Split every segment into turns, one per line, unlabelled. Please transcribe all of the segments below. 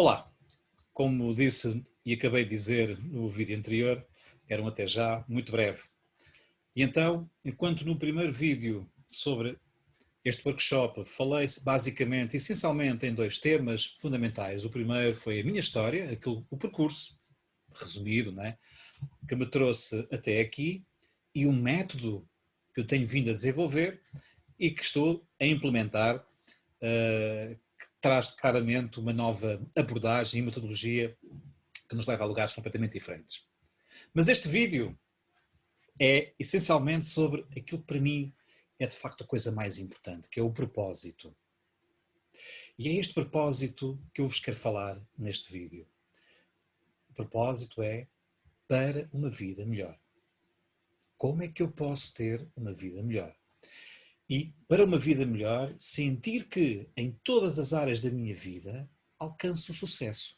Olá, como disse e acabei de dizer no vídeo anterior, era um até já muito breve. E então, enquanto no primeiro vídeo sobre este workshop falei basicamente, essencialmente em dois temas fundamentais. O primeiro foi a minha história, o percurso, resumido, não é? Que me trouxe até aqui e um método que eu tenho vindo a desenvolver e que estou a implementar, que traz claramente uma nova abordagem e metodologia que nos leva a lugares completamente diferentes. Mas este vídeo é essencialmente sobre aquilo que para mim é de facto a coisa mais importante, que é o propósito. E é este propósito que eu vos quero falar neste vídeo. O propósito é para uma vida melhor. Como é que eu posso ter uma vida melhor? E para uma vida melhor, sentir que em todas as áreas da minha vida alcanço o sucesso.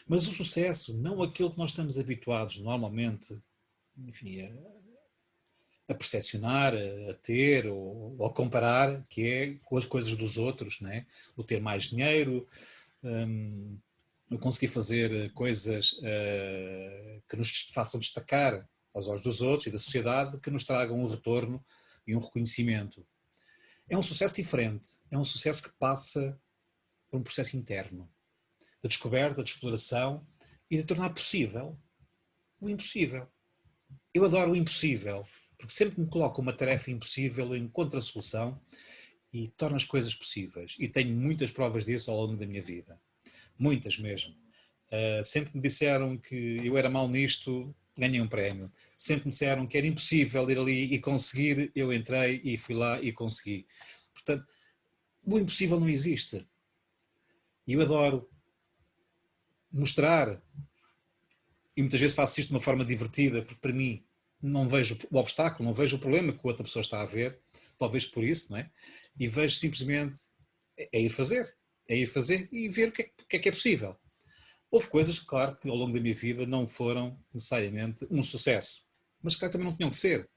Mas o sucesso, não aquilo que nós estamos habituados normalmente, enfim, a percepcionar, a ter ou a comparar, que é com as coisas dos outros, né? O ter mais dinheiro, o conseguir fazer coisas que nos façam destacar aos olhos dos outros e da sociedade, que nos tragam um retorno e um reconhecimento. É um sucesso diferente, é um sucesso que passa por um processo interno, de descoberta, de exploração e de tornar possível o impossível. Eu adoro o impossível, porque sempre que me coloco uma tarefa impossível, eu encontro a solução e torno as coisas possíveis. E tenho muitas provas disso ao longo da minha vida. Muitas mesmo. Sempre me disseram que eu era mau nisto, ganhei um prémio. Sempre me disseram que era impossível ir ali e conseguir, eu entrei e fui lá e consegui. Portanto, o impossível não existe. E eu adoro mostrar, e muitas vezes faço isto de uma forma divertida, porque para mim não vejo o obstáculo, não vejo o problema que a outra pessoa está a ver, talvez por isso, não é? E vejo simplesmente ir fazer, ir fazer e ver o que é possível. Houve coisas, claro, que ao longo da minha vida não foram necessariamente um sucesso, mas que também não tinham que ser,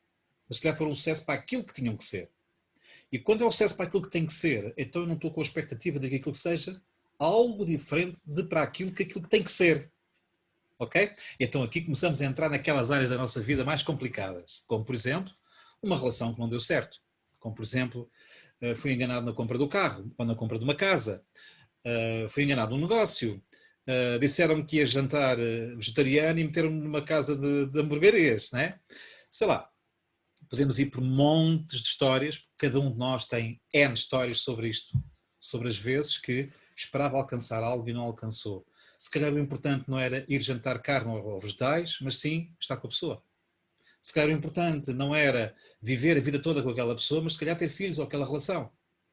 mas que foram um sucesso para aquilo que tinham que ser. E quando é um sucesso para aquilo que tem que ser, então eu não estou com a expectativa de que aquilo que seja algo diferente de para aquilo que tem que ser. Ok? Então aqui começamos a entrar naquelas áreas da nossa vida mais complicadas, como por exemplo, uma relação que não deu certo, como por exemplo, fui enganado na compra do carro, ou na compra de uma casa, fui enganado num negócio, disseram-me que ia jantar vegetariano e meteram-me numa casa de hamburguerias, né? Sei lá, podemos ir por montes de histórias, porque cada um de nós tem N histórias sobre isto, sobre as vezes que esperava alcançar algo e não alcançou. Se calhar o importante não era ir jantar carne ou vegetais, mas sim estar com a pessoa. Se calhar o importante não era viver a vida toda com aquela pessoa, mas se calhar ter filhos ou aquela relação.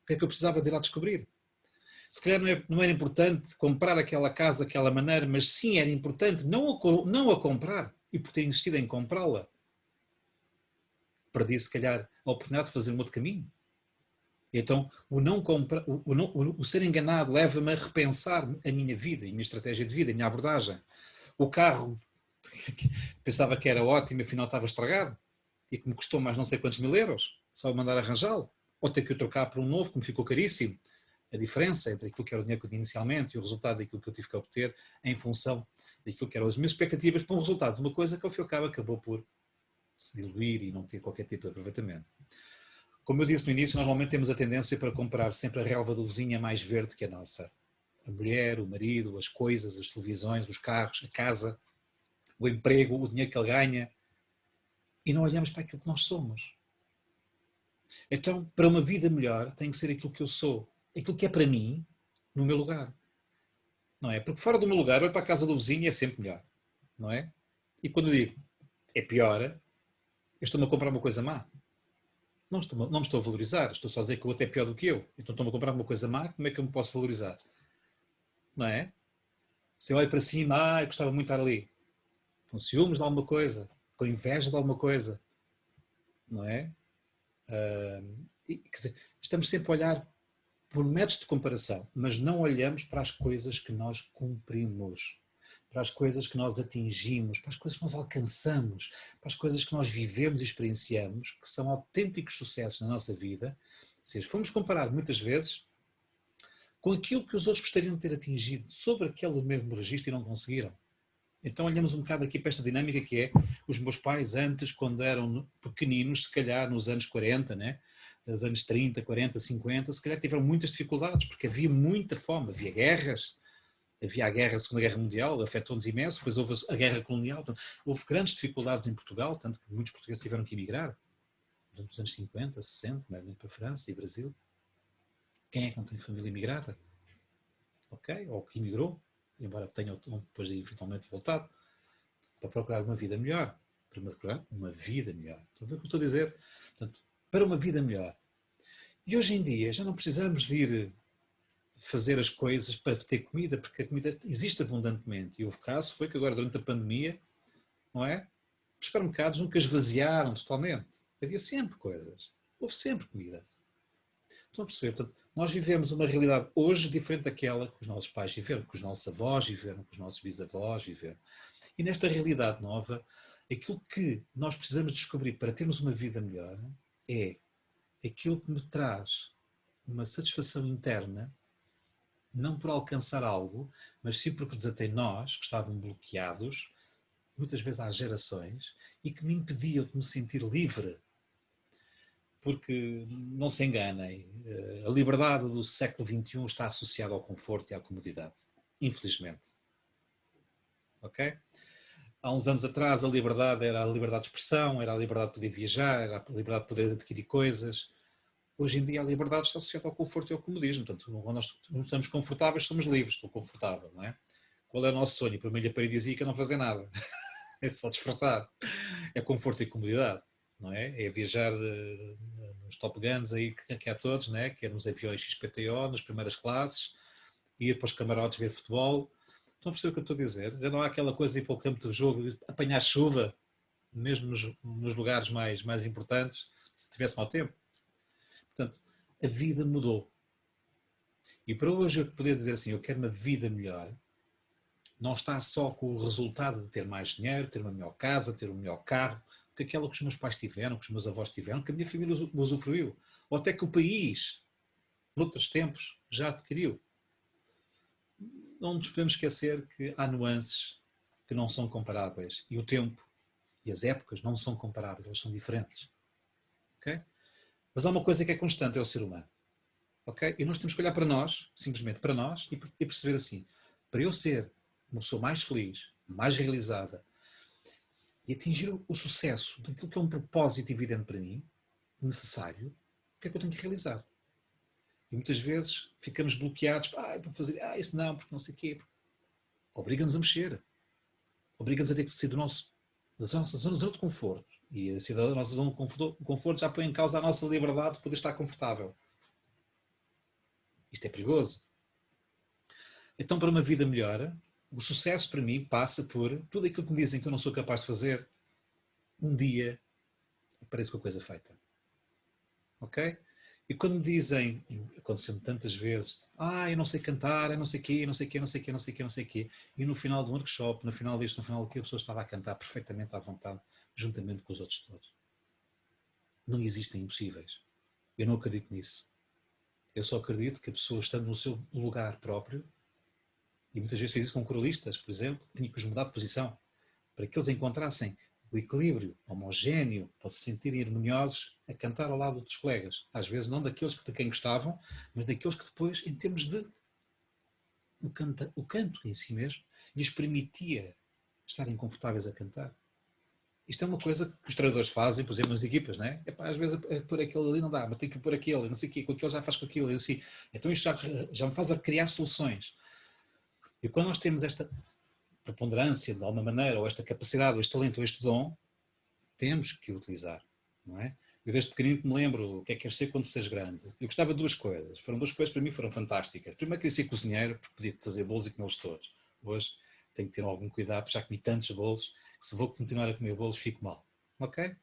O que é que eu precisava de ir lá descobrir? Se calhar não era importante comprar aquela casa daquela maneira, mas sim era importante não a comprar e por ter insistido em comprá-la. Perdi se calhar a oportunidade de fazer um outro caminho. Então, o ser enganado leva-me a repensar a minha vida, a minha estratégia de vida, a minha abordagem. O carro, pensava que era ótimo, afinal estava estragado, e que me custou mais não sei quantos mil euros, só mandar arranjá-lo. Ou ter que o trocar por um novo, que me ficou caríssimo. A diferença entre aquilo que era o dinheiro que eu tinha inicialmente e o resultado daquilo que eu tive que obter em função daquilo que eram as minhas expectativas para um resultado de uma coisa que ao fim e ao cabo acabou por se diluir e não ter qualquer tipo de aproveitamento. Como eu disse no início, nós normalmente temos a tendência para comprar sempre a relva do vizinho mais verde que a nossa. A mulher, o marido, as coisas, as televisões, os carros, a casa, o emprego, o dinheiro que ele ganha. E não olhamos para aquilo que nós somos. Então, para uma vida melhor, tem que ser aquilo que eu sou. Aquilo que é para mim, no meu lugar. Não é? Porque fora do meu lugar, eu olho para a casa do vizinho e é sempre melhor. Não é? E quando eu digo é pior, eu estou-me a comprar uma coisa má. Não me estou a valorizar, estou só a dizer que o outro é pior do que eu. Então estou-me a comprar uma coisa má, como é que eu me posso valorizar? Não é? Se eu olho para cima, eu gostava muito de estar ali. Com ciúmes de alguma coisa, com inveja de alguma coisa. Não é? Quer dizer, estamos sempre a olhar por métodos de comparação, mas não olhamos para as coisas que nós cumprimos, para as coisas que nós atingimos, para as coisas que nós alcançamos, para as coisas que nós vivemos e experienciamos, que são autênticos sucessos na nossa vida. Se as formos comparar muitas vezes, com aquilo que os outros gostariam de ter atingido sobre aquele mesmo registro e não conseguiram. Então olhamos um bocado aqui para esta dinâmica que é os meus pais antes, quando eram pequeninos, se calhar nos anos 40, né? Nos anos 30, 40, 50, se calhar tiveram muitas dificuldades, porque havia muita fome, havia guerras, havia a guerra, a Segunda Guerra Mundial, afetou-nos imenso, depois houve a guerra colonial, portanto, houve grandes dificuldades em Portugal, tanto que muitos portugueses tiveram que emigrar, durante os anos 50, 60, né, para a França e Brasil. Quem é que não tem família imigrada? Ok? Ou que imigrou, embora tenha depois de eventualmente voltado, para procurar uma vida melhor. Para procurar uma vida melhor. Estão a ver o que eu estou a dizer? Portanto, para uma vida melhor. E hoje em dia já não precisamos de ir fazer as coisas para ter comida, porque a comida existe abundantemente. E o caso foi que agora, durante a pandemia, não é? Os supermercados nunca esvaziaram totalmente. Havia sempre coisas. Houve sempre comida. Estão a perceber? Portanto, nós vivemos uma realidade hoje diferente daquela que os nossos pais viveram, que os nossos avós viveram, que os nossos bisavós viveram. E nesta realidade nova, aquilo que nós precisamos descobrir para termos uma vida melhor é aquilo que me traz uma satisfação interna, não por alcançar algo, mas sim porque desatei nós, que estavam bloqueados, muitas vezes há gerações, e que me impediam de me sentir livre. Porque, não se enganem, a liberdade do século XXI está associada ao conforto e à comodidade. Infelizmente. Ok? Há uns anos atrás a liberdade era a liberdade de expressão, era a liberdade de poder viajar, era a liberdade de poder adquirir coisas. Hoje em dia a liberdade está associada ao conforto e ao comodismo. Portanto, quando nós estamos confortáveis, somos livres. Estou confortável, não é? Qual é o nosso sonho? Para uma ilha paradisíaca não fazer nada. É só desfrutar. É conforto e comodidade, não é? É viajar nos Top Guns aí que há todos, né? Que é nos aviões XPTO, nas primeiras classes, ir para os camarotes ver futebol. Estão a perceber o que eu estou a dizer? Já não há aquela coisa de ir para o campo de jogo, apanhar chuva, mesmo nos lugares mais importantes, se tivesse mau tempo. Portanto, a vida mudou. E para hoje eu poder dizer assim, eu quero uma vida melhor, não está só com o resultado de ter mais dinheiro, ter uma melhor casa, ter um melhor carro, que aquela que os meus pais tiveram, que os meus avós tiveram, que a minha família usufruiu. Ou até que o país, noutros tempos, já adquiriu. Não nos podemos esquecer que há nuances que não são comparáveis. E o tempo e as épocas não são comparáveis, elas são diferentes. Okay? Mas há uma coisa que é constante, é o ser humano. Okay? E nós temos que olhar para nós, simplesmente para nós, e perceber assim, para eu ser uma pessoa mais feliz, mais realizada, e atingir o sucesso daquilo que é um propósito evidente para mim, necessário, o que é que eu tenho que realizar? E muitas vezes ficamos bloqueados para fazer, isso não, porque não sei o quê. Obriga-nos a mexer. Obriga-nos a ter que sair da nossa zona de conforto. E a sair da nossa zona de conforto já põe em causa a nossa liberdade de poder estar confortável. Isto é perigoso. Então, para uma vida melhor, o sucesso para mim passa por tudo aquilo que me dizem que eu não sou capaz de fazer, um dia apareço com a coisa feita. Ok? E quando me dizem, aconteceu-me tantas vezes, eu não sei cantar, eu não sei quê, não sei quê, não sei quê, não sei quê, não sei quê, e no final do workshop, no final disto, no final daquilo, a pessoa estava a cantar perfeitamente à vontade, juntamente com os outros todos. Não existem impossíveis. Eu não acredito nisso. Eu só acredito que a pessoa, estando no seu lugar próprio, e muitas vezes fiz isso com coralistas, por exemplo, tinha que os mudar de posição, para que eles encontrassem o equilíbrio homogéneo, para se sentirem harmoniosos a cantar ao lado dos colegas. Às vezes não daqueles de quem gostavam, mas daqueles que depois, em termos de o canto em si mesmo, lhes permitia estarem confortáveis a cantar. Isto é uma coisa que os treinadores fazem, por exemplo, nas equipas, não é? Às vezes por aquele ali não dá, mas tem que pôr aquele, não sei o quê, com aquele já faz com aquilo, e assim. Então isto já me faz a criar soluções. E quando nós temos esta preponderância, de alguma maneira, ou esta capacidade, ou este talento, ou este dom, temos que o utilizar, não é? Eu desde pequenino me lembro o que é que quer ser quando seres grande. Eu gostava de duas coisas. Foram duas coisas para mim foram fantásticas. Primeiro queria ser cozinheiro, porque podia fazer bolos e comê-los todos. Hoje tenho que ter algum cuidado, porque já comi tantos bolos, que se vou continuar a comer bolos fico mal. Ok?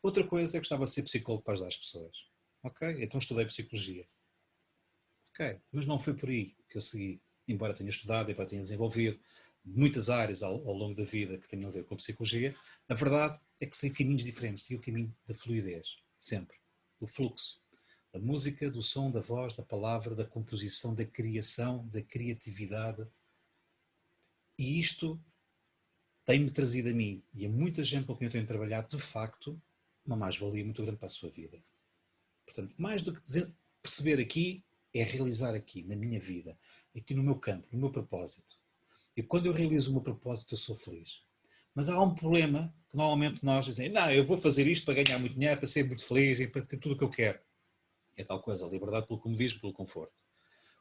Outra coisa é que gostava de ser psicólogo para ajudar as pessoas. Ok? Então estudei psicologia. Ok? Mas não foi por aí que eu segui. Embora tenha estudado, embora tenha desenvolvido muitas áreas ao longo da vida que tenham a ver com a psicologia, a verdade é que são caminhos diferentes e o caminho da fluidez, sempre. O fluxo. A música do som, da voz, da palavra, da composição, da criação, da criatividade. E isto tem-me trazido a mim e a muita gente com quem eu tenho trabalhado, de facto, uma mais-valia muito grande para a sua vida. Portanto, mais do que perceber aqui, é realizar aqui, na minha vida, aqui no meu campo, no meu propósito. E quando eu realizo o meu propósito, eu sou feliz. Mas há um problema que normalmente nós dizemos, não, eu vou fazer isto para ganhar muito dinheiro, para ser muito feliz e para ter tudo o que eu quero. É tal coisa, a liberdade pelo comodismo, pelo conforto.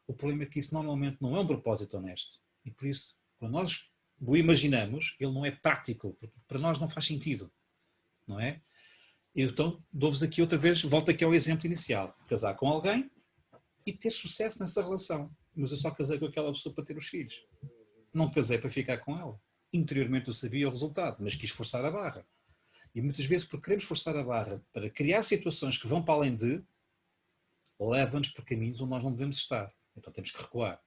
O problema é que isso normalmente não é um propósito honesto. E por isso, quando nós o imaginamos, ele não é prático, porque para nós não faz sentido. Não é? Então, dou-vos aqui outra vez, volto aqui ao exemplo inicial. Casar com alguém e ter sucesso nessa relação. Mas eu só casei com aquela pessoa para ter os filhos. Não casei para ficar com ela. Interiormente eu sabia o resultado, mas quis forçar a barra. E muitas vezes, porque queremos forçar a barra para criar situações que vão para além de, leva-nos por caminhos onde nós não devemos estar. Então temos que recuar.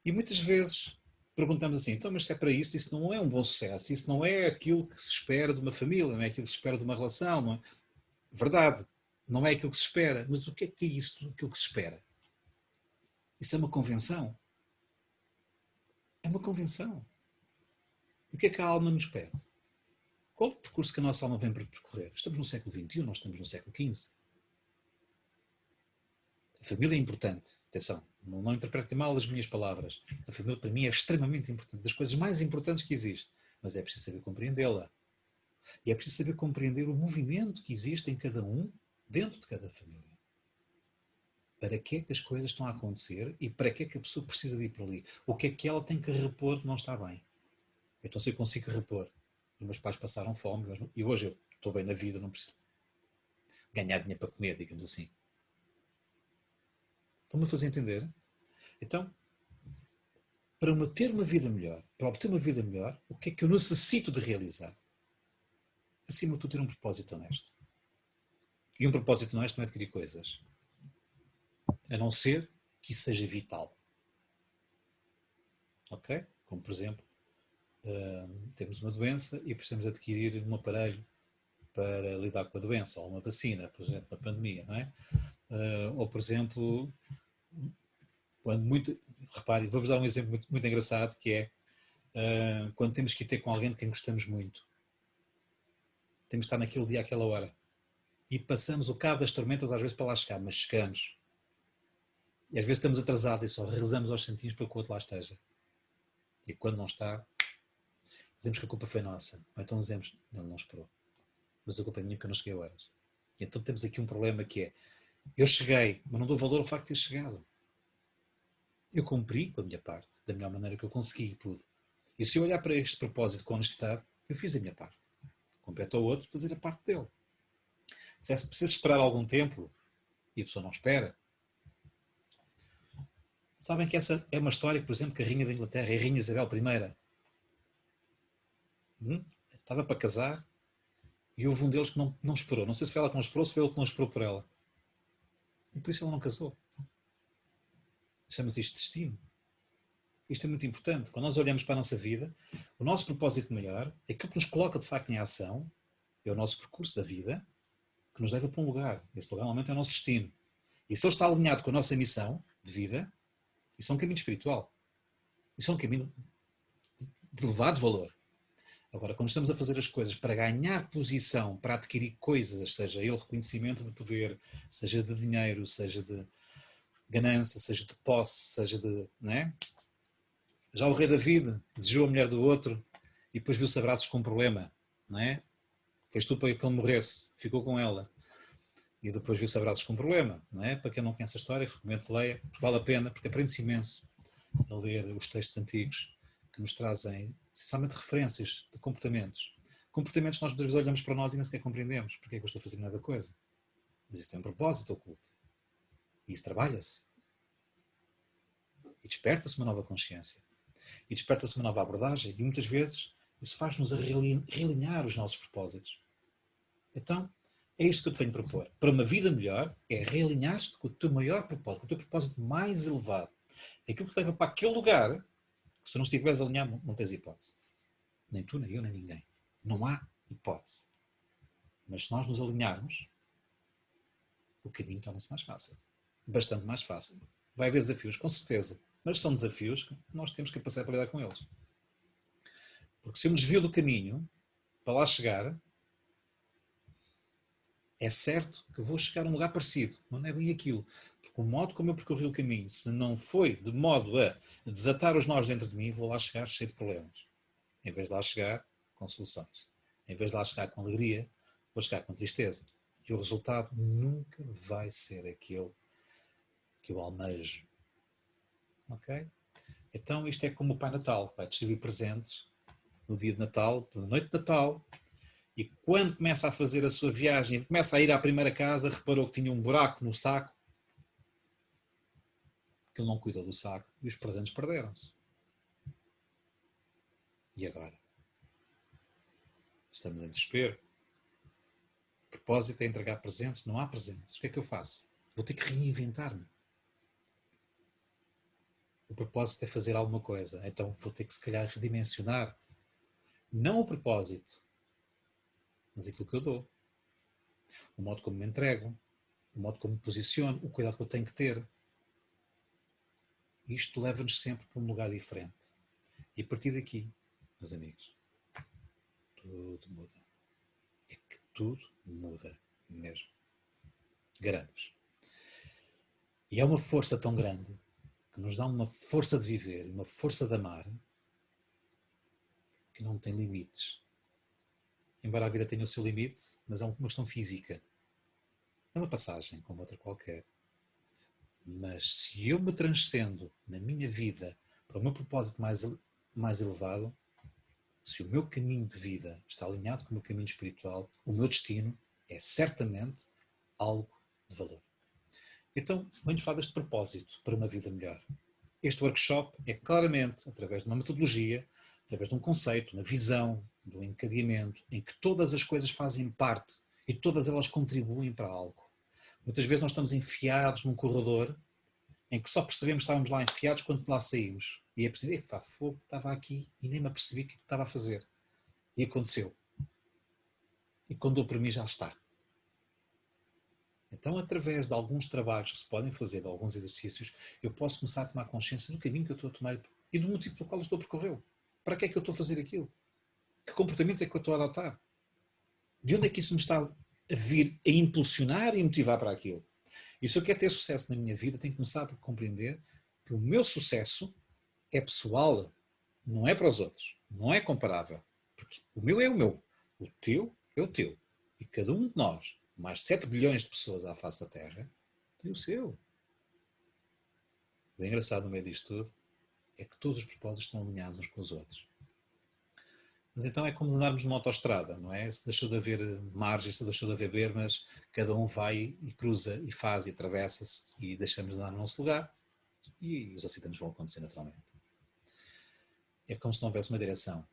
E muitas vezes perguntamos assim, então, mas se é para isso não é um bom sucesso, isso não é aquilo que se espera de uma família, não é aquilo que se espera de uma relação, não é? Verdade, não é aquilo que se espera, mas o que é isso, aquilo que se espera? Isso é uma convenção. É uma convenção. O que é que a alma nos pede? Qual é o percurso que a nossa alma vem para percorrer? Estamos no século XXI, nós estamos no século XV. A família é importante, atenção, não interpretem mal as minhas palavras. A família para mim é extremamente importante, das coisas mais importantes que existe, mas é preciso saber compreendê-la. E é preciso saber compreender o movimento que existe em cada um, dentro de cada família. Para que é que as coisas estão a acontecer e para que é que a pessoa precisa de ir por ali? O que é que ela tem que repor que não está bem? Então se eu consigo repor, os meus pais passaram fome e hoje eu estou bem na vida, não preciso ganhar dinheiro para comer, digamos assim. Estão-me a fazer entender? Então, para ter uma vida melhor, para obter uma vida melhor, o que é que eu necessito de realizar? Acima de tudo, ter um propósito honesto. E um propósito honesto não é adquirir coisas. A não ser que isso seja vital. Ok? Como, por exemplo, temos uma doença e precisamos adquirir um aparelho para lidar com a doença, ou uma vacina, por exemplo, na pandemia, não é? Ou, por exemplo, quando muito... Repare, vou-vos dar um exemplo muito engraçado, que é quando temos que ir ter com alguém de quem gostamos muito. Temos que estar naquele dia, àquela hora. E passamos o cabo das tormentas às vezes para lá chegar, mas chegamos. E às vezes estamos atrasados e só rezamos aos centímetros para que o outro lá esteja. E quando não está, dizemos que a culpa foi nossa. Ou então dizemos, ele não esperou. Mas a culpa é minha porque eu não cheguei a horas. E então temos aqui um problema que é, eu cheguei, mas não dou valor ao facto de ter chegado. Eu cumpri com a minha parte, da melhor maneira que eu consegui e pude. E se eu olhar para este propósito com honestidade, eu fiz a minha parte. Compete ao outro fazer a parte dele. Se é preciso esperar algum tempo e a pessoa não espera, sabem que essa é uma história, por exemplo, que a Rainha da Inglaterra, a Rainha Isabel I, estava para casar e houve um deles que não esperou. Não sei se foi ela que não esperou, se foi ele que não esperou por ela. E por isso ela não casou. Chama-se isto destino. Isto é muito importante. Quando nós olhamos para a nossa vida, o nosso propósito maior, aquilo que nos coloca de facto em ação, é o nosso percurso da vida, que nos leva para um lugar. Esse lugar normalmente é o nosso destino. E se ele está alinhado com a nossa missão de vida, isso é um caminho espiritual. Isso é um caminho de elevado valor. Agora, quando estamos a fazer as coisas para ganhar posição, para adquirir coisas, seja ele reconhecimento de poder, seja de dinheiro, seja de ganância, seja de posse, seja de... Não é? Já o rei David desejou a mulher do outro e depois viu-se abraços com um problema. Não é? Fez tudo para que ele morresse, ficou com ela. E depois viu-se abraços com um problema. Não é? Para quem não conhece a história, recomendo que leia, porque vale a pena, porque aprende-se imenso a ler os textos antigos que nos trazem, essencialmente, referências de comportamentos. Comportamentos que nós muitas vezes olhamos para nós e nem sequer compreendemos. Porque é que eu estou a fazer nada coisa? Mas isso tem um propósito oculto. E isso trabalha-se. E desperta-se uma nova consciência. E desperta-se uma nova abordagem. E muitas vezes isso faz-nos a realinhar os nossos propósitos. Então, é isto que eu te venho propor. Para uma vida melhor, é realinhar-te com o teu maior propósito, com o teu propósito mais elevado. Aquilo que te leva para aquele lugar que, se não estiveres alinhado, não tens hipótese. Nem tu, nem eu, nem ninguém. Não há hipótese. Mas se nós nos alinharmos, o caminho torna-se mais fácil. Bastante mais fácil. Vai haver desafios, com certeza, mas são desafios que nós temos capacidade para lidar com eles. Porque se eu me desvio do caminho para lá chegar, é certo que vou chegar a um lugar parecido, mas não é bem aquilo. Porque o modo como eu percorri o caminho, se não foi de modo a desatar os nós dentro de mim, vou lá chegar cheio de problemas. Em vez de lá chegar com soluções. Em vez de lá chegar com alegria, vou chegar com tristeza. E o resultado nunca vai ser aquele que eu almejo. Ok? Então isto é como o Pai Natal, vai distribuir presentes no dia de Natal, na noite de Natal, e quando começa a fazer a sua viagem, começa a ir à primeira casa, reparou que tinha um buraco no saco, que ele não cuidou do saco, e os presentes perderam-se. E agora? Estamos em desespero. O propósito é entregar presentes, não há presentes. O que é que eu faço? Vou ter que reinventar-me. O propósito é fazer alguma coisa, então vou ter que se calhar redimensionar. Não o propósito, mas aquilo que eu dou. O modo como me entrego, o modo como me posiciono, o cuidado que eu tenho que ter. Isto leva-nos sempre para um lugar diferente. E a partir daqui, meus amigos, tudo muda. É que tudo muda mesmo. Garanto-vos. E é uma força tão grande que nos dá uma força de viver, uma força de amar, que não tem limites. Embora a vida tenha o seu limite, mas é uma questão física. É uma passagem, como outra qualquer. Mas se eu me transcendo na minha vida para o meu propósito mais elevado, se o meu caminho de vida está alinhado com o meu caminho espiritual, o meu destino é certamente algo de valor. Então, vamos falar deste propósito para uma vida melhor. Este workshop é claramente, através de uma metodologia, através de um conceito, uma visão, de um encadeamento, em que todas as coisas fazem parte e todas elas contribuem para algo. Muitas vezes nós estamos enfiados num corredor em que só percebemos que estávamos lá enfiados quando lá saímos. E é perceber, fogo, estava aqui e nem me apercebi o que estava a fazer. E aconteceu. E quando dou para mim já está. Então, através de alguns trabalhos que se podem fazer, de alguns exercícios, eu posso começar a tomar consciência do caminho que eu estou a tomar e do motivo pelo qual eu estou a percorrer. Para que é que eu estou a fazer aquilo? Que comportamentos é que eu estou a adotar? De onde é que isso me está a vir a impulsionar e motivar para aquilo? E se eu quero ter sucesso na minha vida, tenho que começar a compreender que o meu sucesso é pessoal, não é para os outros, não é comparável. Porque o meu é o meu, o teu é o teu. E cada um de nós, mais 7 bilhões de pessoas à face da Terra, tem o seu. O engraçado no meio disto tudo é que todos os propósitos estão alinhados uns com os outros. Mas então é como andarmos numa autoestrada, não é? Se deixou de haver margens, se deixou de haver bermas, cada um vai e cruza e faz e atravessa-se e deixamos de andar no nosso lugar e os acidentes vão acontecer naturalmente. É como se não houvesse uma direção.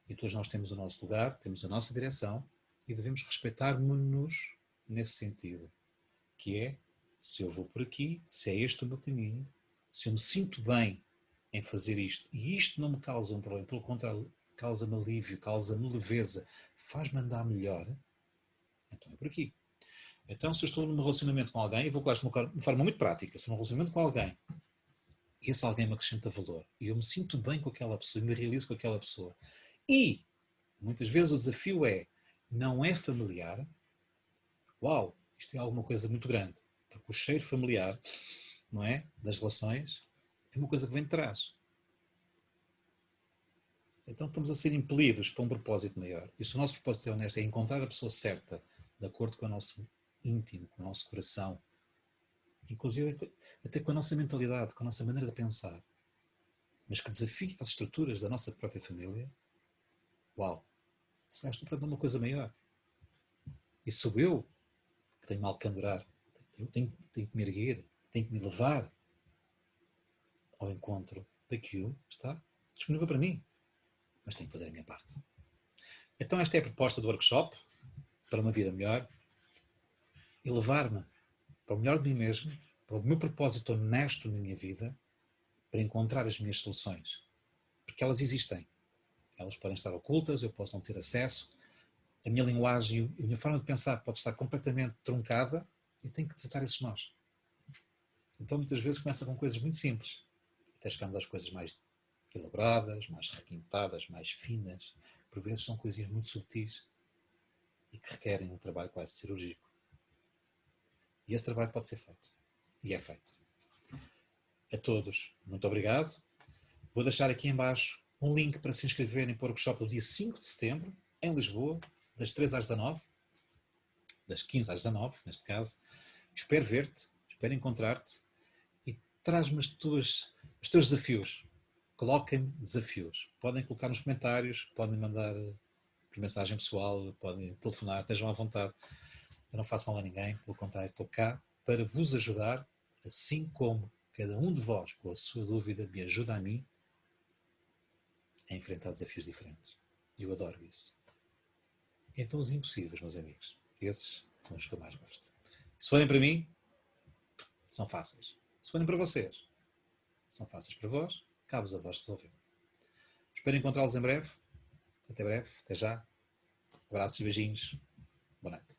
E todos nós temos o nosso lugar, temos a nossa direção e devemos respeitar-nos nesse sentido. Que é, se eu vou por aqui, se é este o meu caminho, se eu me sinto bem em fazer isto e isto não me causa um problema, pelo contrário, causa-me alívio, causa-me leveza, faz-me andar melhor, então é por aqui. Então, se eu estou num relacionamento com alguém, eu vou colocar de uma forma muito prática, se estou num relacionamento com alguém, esse alguém me acrescenta valor, e eu me sinto bem com aquela pessoa, e me realizo com aquela pessoa, e muitas vezes o desafio é, não é familiar, uau, isto é alguma coisa muito grande, porque o cheiro familiar, não é, das relações, é uma coisa que vem de trás. Então estamos a ser impelidos para um propósito maior. E se o nosso propósito é honesto, é encontrar a pessoa certa, de acordo com o nosso íntimo, com o nosso coração, inclusive até com a nossa mentalidade, com a nossa maneira de pensar, mas que desafie as estruturas da nossa própria família, uau, se estou perante uma coisa maior. E sou eu que tenho mal que andorar, eu tenho que me erguer, tenho que me levar ao encontro daquilo que está disponível para mim, mas tenho que fazer a minha parte. Então esta é a proposta do workshop para uma vida melhor e levar-me para o melhor de mim mesmo, para o meu propósito honesto na minha vida, para encontrar as minhas soluções. Porque elas existem. Elas podem estar ocultas, eu posso não ter acesso, a minha linguagem, a minha forma de pensar pode estar completamente truncada, e tem que desatar esses nós. Então muitas vezes começa com coisas muito simples, até chegamos às coisas mais elaboradas, mais requintadas, mais finas. Por vezes são coisinhas muito subtis e que requerem um trabalho quase cirúrgico. E esse trabalho pode ser feito. E é feito. A todos, muito obrigado. Vou deixar aqui em baixo um link para se inscreverem para o workshop do dia 5 de setembro, em Lisboa, das 3 às 19, das 15 às 19, neste caso. Espero ver-te, espero encontrar-te e traz-me os teus desafios. Coloquem desafios. Podem colocar nos comentários, podem mandar por mensagem pessoal, podem telefonar, estejam à vontade. Eu não faço mal a ninguém, pelo contrário, estou cá para vos ajudar, assim como cada um de vós, com a sua dúvida, me ajuda a mim a enfrentar desafios diferentes. Eu adoro isso. Então os impossíveis, meus amigos, esses são os que eu mais gosto. Se forem para mim, são fáceis. Se forem para vocês, são fáceis para vós, cabe-vos a vós resolver. Espero encontrá-los em breve. Até breve, até já. Abraços e beijinhos. Boa noite.